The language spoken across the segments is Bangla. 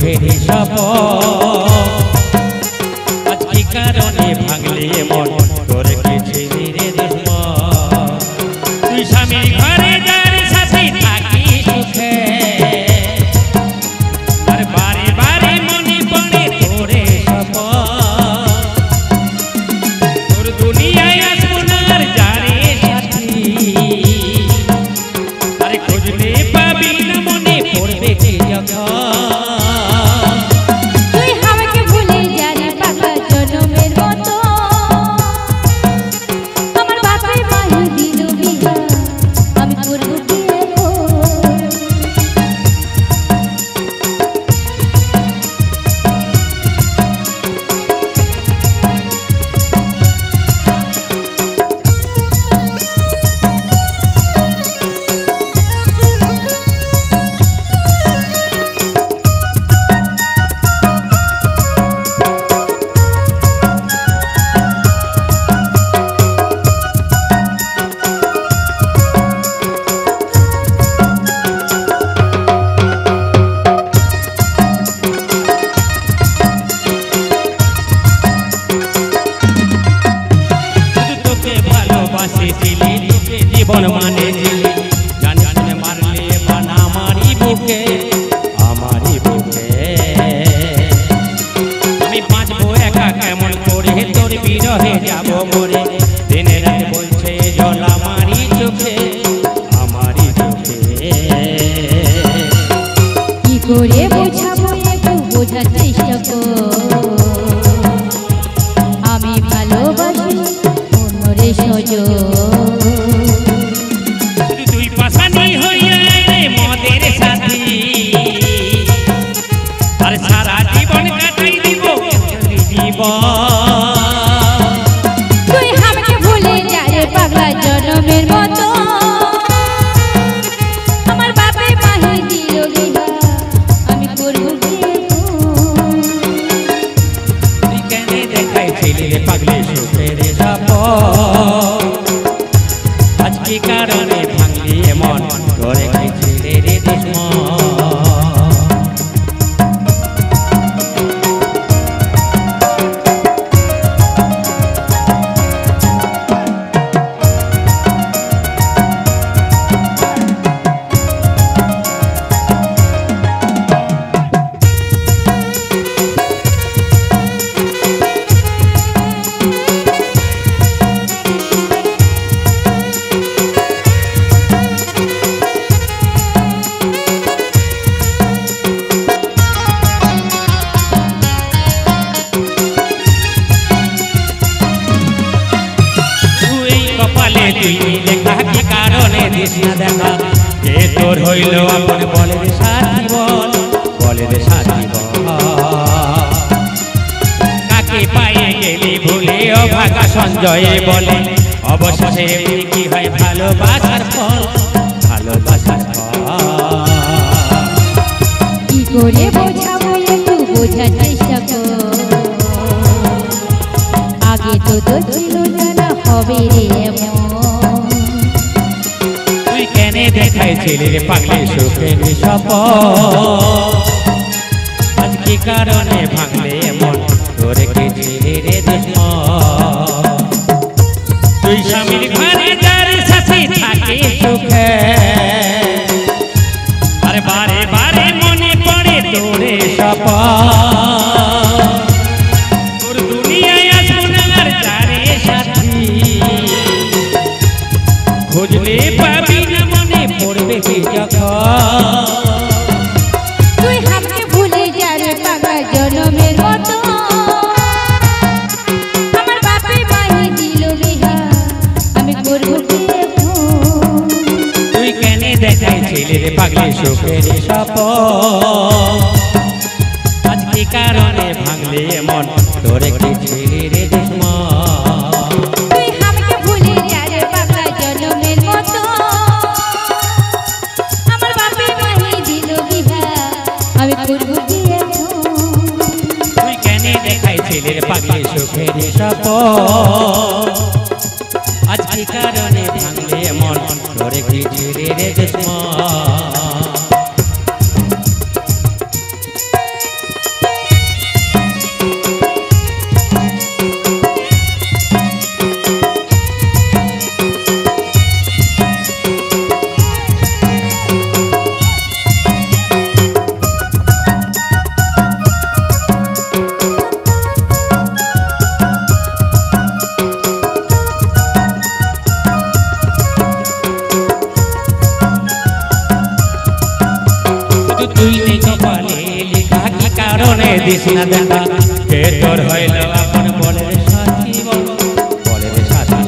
সুখের শপথ আজ কি কারণে ভাঙলে মন তোর কি ছিলি রে দুশ্মন তুই স্বামীর ঘরে যার সাথে থাকি সুখে আর বারে বারে মনে পড়ে তোরে শপথ তোর দুনিয়ায় আসবো না আর যারে সাথী আরে খুঁজলে পাবি না মনে পড়বে কি যখন তুই আমাকে ভুলে যারে পাগলা জনমের মতো আমার বাপে মাহি দিল বিয়া আমি করব কি জীবন মানে জানি শুনে মারলে বানা আমারই বুকে আমি বাঁচবো একা কেমন করে তোর বিরহে যাব মরে দিনে রাত বলছে জল আমারই চোখে কি করে বোঝাবো একটু বোঝার চেষ্টা কর আমি ভালোবাসি অন্যরে সজো তুই পাশানি হইয়া রে মদের সাথী আর সারা জীবন কাটাই দিব জীবন তুই আমাকে ভুলে যারে পাগলা জনমের মতো আমার বাপে মাহি দিল বিয়া আমি করব কি তুই কেন দেখাইছিলি রে পাগলি সুখের শপথ আজ কি কারণে ভাঙলি মন করে গেছিলে রে দুশ্মন তুই দেখা কি কারণে দিস না দেখা কে তোর হইল আপন বলে রে সাথী বল কাকে পায়ে গেলি ভুলে ও ভাগা সঞ্জয়ে বলে অবশেষে কি হয় ভালোবাসার ফল কি করে বোঝাবো একটু বোঝার চেষ্টা কর আগে তো ছিল জানা হবে রে এমন তুই কেন দেখাইছিলি রে পাগলি সুখের শপথ আজ কি কারণে ভাঙলে মন তোরে কি ছিলি রে দুশ্মন তুই স্বামীর ঘরে যার সাথে থাকে সুখে আর বারে বারে মনে পড়ে তোরে শপথ তোর দুনিয়ায় আসবো না আর যারে সাথী খুঁজলে পাবি না মনে পড়বে কি যখন তুই আমাকে ভুলে যারে পাগলা জনমের মতো আমার বাপে মাহি দিল বিয়া আমি করব কি তুই কেন দেখাইছিলি রে পাগলি সুখের শপথ আজ কি কারণে ভাঙলে মন তোরে কি ছিলি রে দুশ্মন তুই আমাকে ভুলে যারে পাগলা জনমের মতো আমার বাপে মাহি দিল বিয়া আমি করব কি তুই কেন দেখাইছিলি রে পাগলি সুখের শপথ আজ কি কারণে ভাঙলে মন তোরে কি ছিলি রে দুশ্মন তুই নে কপালে লেখা কি কারণে দিস না দেখা কে তোর হইল আপন বলে রে সাথী বলে রে সাথী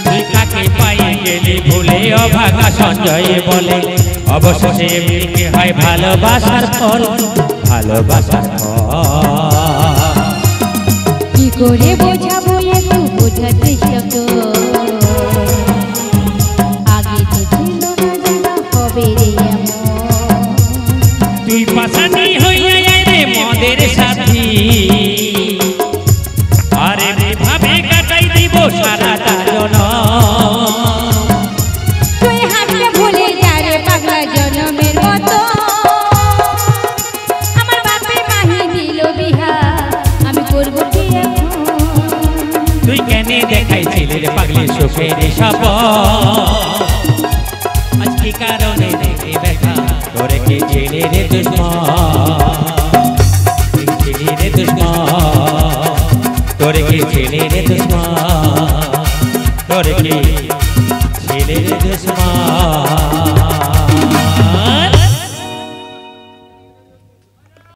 তুই কাকে পাই গেলি ভুলে অভাগা সঞ্জয় বলে অবশেষে এমনিকে হয় ভালোবাসার ফল ভালোবাসার ফল কি করে বোঝাবো একটু বোঝার চেষ্টা কর আগে তো ছিল না জানা হবে রে এমন তুই পাশানি হইয়া যায় রে মদের সাথী আরে ভাবে কাটাই দিব সারাটা জনম তুই হাতটা ভুলে যা রে পাগলা জনমের মতো আমার বাপে মাহি দিল বিহা আমি করব কি এখন তুই কেন দেখাইছিলি রে পাগলি সুখের সব আজ কি কারণে দেখে দেখা তোরে কি ছেলে রে দুশ্মন ছেলে রে দুশ্মন তোরে কি ছেলে রে দুশ্মন তোরে কি